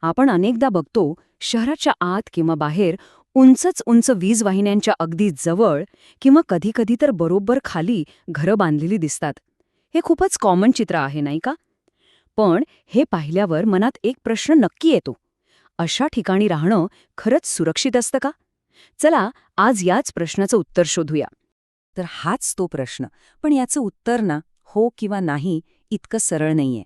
आपण अनेकदा बघतो शहराच्या आत किंवा बाहेर उंचच उंच वीज वाहिन्यांच्या अगदी जवळ किंवा कधीकधी तर बरोबर खाली घरं बांधलेली दिसतात. हे खूपच कॉमन चित्र आहे नाही का? पण हे पाहिल्यावर मनात एक प्रश्न नक्की येतो. अशा ठिकाणी राहणं खरंच सुरक्षित असतं का? चला आज याच प्रश्नाचं उत्तर शोधूया. तर हाच तो प्रश्न. पण याचं उत्तर ना, हो किंवा नाही इतकं सरळ नाहीये.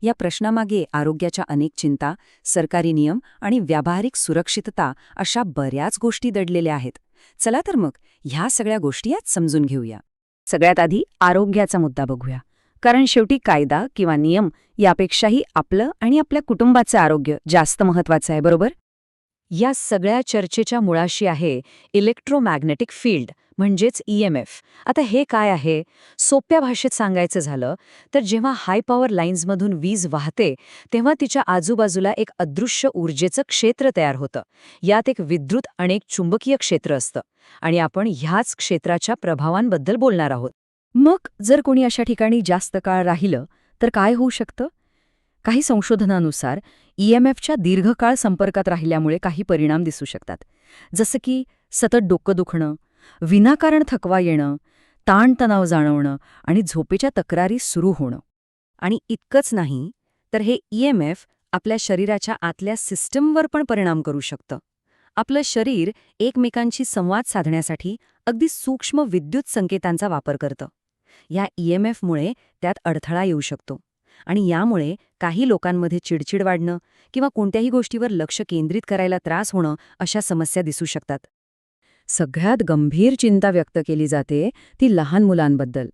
या प्रश्नामागे आरोग्याच्या अनेक चिंता, सरकारी नियम आणि व्यावहारिक सुरक्षितता अशा बऱ्याच गोष्टी दडलेल्या आहेत. चला तर मग ह्या सगळ्या गोष्टी आज समजून घेऊया. सगळ्यात आधी आरोग्याचा मुद्दा बघूया. कारण शेवटी कायदा किंवा नियम यापेक्षाही आपलं आणि आपल्या कुटुंबाचं आरोग्य जास्त महत्वाचं आहे, बरोबर? या सगळ्या चर्चेच्या मुळाशी आहे इलेक्ट्रोमॅग्नेटिक फील्ड म्हणजेच EMF. आता हे काय आहे? सोप्या भाषेत सांगायचं झालं तर जेव्हा हाय पॉवर लाईन्समधून वीज वाहते तेव्हा तिच्या आजूबाजूला एक अदृश्य ऊर्जेचं क्षेत्र तयार होतं. यात एक विद्युत आणि एक चुंबकीय क्षेत्र असतं आणि आपण ह्याच क्षेत्राच्या प्रभावांबद्दल बोलणार आहोत. मग जर कोणी अशा ठिकाणी जास्त काळ राहिलं तर काय होऊ शकतं? काही संशोधनानुसार EMFच्या दीर्घकाळ संपर्कात राहिल्यामुळे काही परिणाम दिसू शकतात. जसं की सतत डोकं दुखणं, विनाकारण थकवा येणं, ताणतणाव जाणवणं आणि झोपेच्या तक्रारी सुरू होणं. आणि इतकंच नाही, तर हे EMF आपल्या शरीराच्या आतल्या सिस्टमवर पण परिणाम करू शकतं. आपलं शरीर एकमेकांशी संवाद साधण्यासाठी अगदी सूक्ष्म विद्युत संकेतांचा वापर करतं. या EMFमुळे त्यात अडथळा येऊ शकतो आणि यामुळे काही लोकांमध्ये चिडचिड वाढणं किंवा कोणत्याही गोष्टीवर लक्ष केंद्रित करायला त्रास होणं अशा समस्या दिसू शकतात. सगळ्यात गंभीर चिंता व्यक्त केली जाते ती लहान मुलांबद्दल.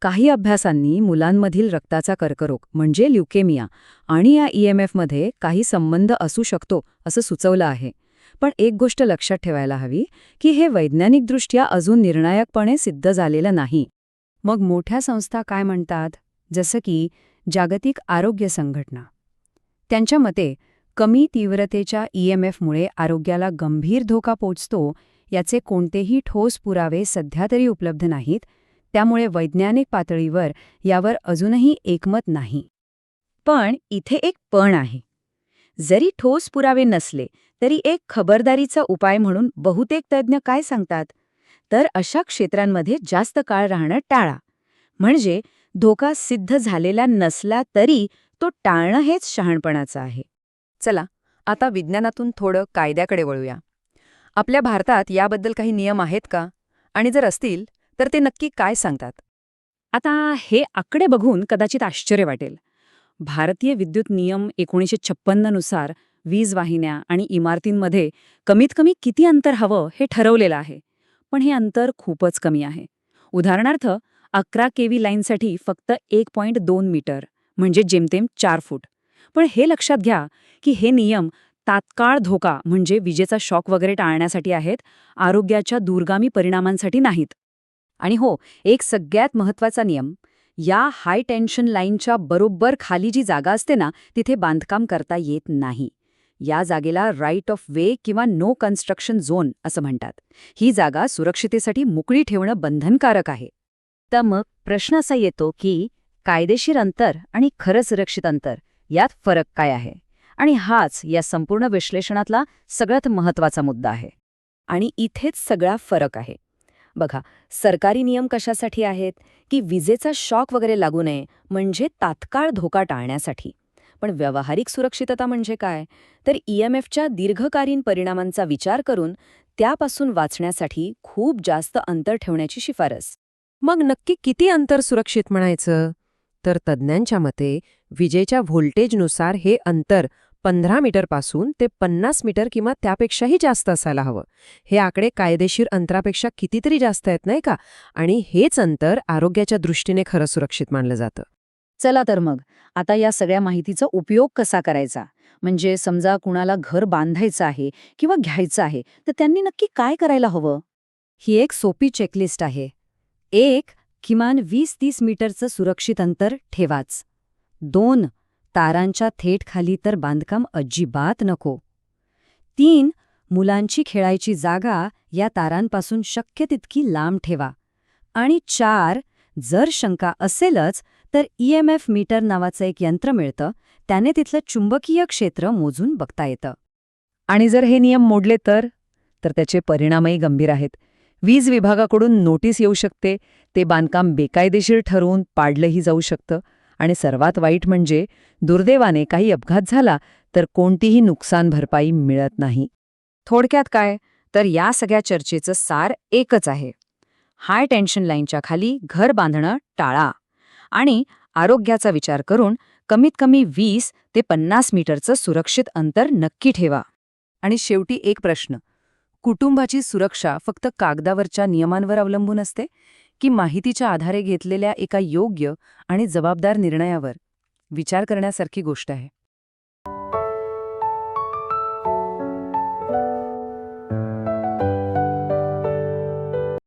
काही अभ्यासांनी मुलांमधील रक्ताचा कर्करोग म्हणजे ल्युकेमिया आणि या EMFमध्ये काही संबंध असू शकतो असं सुचवलं आहे. पण एक गोष्ट लक्षात ठेवायला हवी की हे वैज्ञानिकदृष्ट्या अजून निर्णायकपणे सिद्ध झालेलं नाही. मग मोठ्या संस्था काय म्हणतात? जसं की जागतिक आरोग्य संघटना. त्यांच्या मते कमी तीव्रतेच्या EMFमुळे आरोग्याला गंभीर धोका पोचतो याचे कोणतेही ठोस पुरावे सध्या तरी उपलब्ध नाहीत. त्यामुळे वैज्ञानिक पातळीवर यावर अजूनही एकमत नाही. पण इथे एक पण आहे. जरी ठोस पुरावे नसले तरी एक खबरदारीचा उपाय म्हणून बहुतेक तज्ज्ञ काय सांगतात? तर अशा क्षेत्रांमध्ये जास्त काळ राहणं टाळा. म्हणजे धोका सिद्ध झालेला नसला तरी तो टाळणं हेच शहाणपणाचं आहे. चला, आता विज्ञानातून थोडं कायद्याकडे वळूया. आपल्या भारतात याबद्दल काही नियम आहेत का? आणि जर असतील तर ते नक्की काय सांगतात? आता हे आकडे बघून कदाचित आश्चर्य वाटेल. भारतीय विद्युत नियम 1956 नुसार वीज वाहिन्या आणि इमारतींमध्ये कमीत कमी किती अंतर हवं हे ठरवलेलं आहे. पण हे अंतर खूपच कमी आहे. उदाहरणार्थ 11 kV लाईनसाठी फक्त 1.2 मीटर म्हणजे जेमतेम 4 फूट. पण हे लक्षात घ्या की हे नियम तात्काळ धोका म्हणजे विजेचा शॉक वगैरे टाळण्यासाठी आहेत, आरोग्याच्या दूरगामी परिणामांसाठी नाहीत. आणि हो, एक सगळ्यात महत्त्वाचा नियम, या हाय टेन्शन लाईनच्या बरोबर खाली जी जागा असते ना, तिथे बांधकाम करता येत नाही. या जागेला राईट ऑफ वे किंवा नो कन्स्ट्रक्शन झोन असं म्हणतात. ही जागा सुरक्षितेसाठी मोकळी ठेवणं बंधनकारक आहे. तर मग प्रश्न असा येतो की कायदेशीर अंतर आणि खरं सुरक्षित अंतर यात फरक काय आहे? आणि हाच या संपूर्ण विश्लेषणातला सगळ्यात महत्त्वाचा मुद्दा आहे. आणि इथेच सगळा फरक आहे. बघा, सरकारी नियम कशासाठी आहेत? की विजेचा शॉक वगैरे लागू नये म्हणजे तात्काळ धोका टाळण्यासाठी. पण व्यावहारिक सुरक्षितता म्हणजे काय? तर EMFच्या दीर्घकालीन परिणामांचा विचार करून त्यापासून वाचण्यासाठी खूप जास्त अंतर ठेवण्याची शिफारस. मग नक्की किती अंतर सुरक्षित म्हणायचं? तर तज्ज्ञांच्या मते विजेच्या व्होल्टेजनुसार हे अंतर 15 मीटरपासून ते 50 मीटर किंवा त्यापेक्षाही जास्त असायला हवं. हे आकडे कायदेशीर अंतरापेक्षा कितीतरी जास्त आहेत नाही का? आणि हेच अंतर आरोग्याच्या दृष्टीने खरं सुरक्षित मानलं जातं. चला तर मग आता या सगळ्या माहितीचा उपयोग कसा करायचा? म्हणजे समजा कुणाला घर बांधायचं आहे किंवा घ्यायचं आहे तर त्यांनी नक्की काय करायला हवं? ही एक सोपी चेकलिस्ट आहे. 1. किमान 20-30 मीटरचं सुरक्षित अंतर ठेवाच. 2. तारांच्या थेट खाली तर बांधकाम अजिबात नको. 3. मुलांची खेळायची जागा या तारांपासून शक्य तितकी लांब ठेवा. आणि 4. जर शंका असेलच तर EMF मीटर नावाचं एक यंत्र मिळतं, त्याने तिथलं चुंबकीय क्षेत्र मोजून बघता येतं. आणि जर हे नियम मोडले तर त्याचे परिणामही गंभीर आहेत. वीज विभागाकडून नोटीस येऊ शकते, ते बांधकाम बेकायदेशीर ठरवून पाडलंही जाऊ शकतं आणि सर्वात वाईट म्हणजे दुर्दैवाने काही अपघात झाला तर कोणतीही नुकसान भरपाई मिळत नाही. थोडक्यात काय तर या सगळ्या चर्चेचं सार एकच आहे. हाय टेन्शन लाईनच्या खाली घर बांधणं टाळा आणि आरोग्याचा विचार करून कमीत कमी 20 ते 50 मीटरचं सुरक्षित अंतर नक्की ठेवा. आणि शेवटी एक प्रश्न, कुटुंबाची सुरक्षा फक्त कागदावरच्या नियमांवर अवलंबून असते की माहितीच्या आधारे घेतलेल्या एका योग्य आणि जबाबदार निर्णयावर? विचार करण्यासारखी गोष्ट आहे.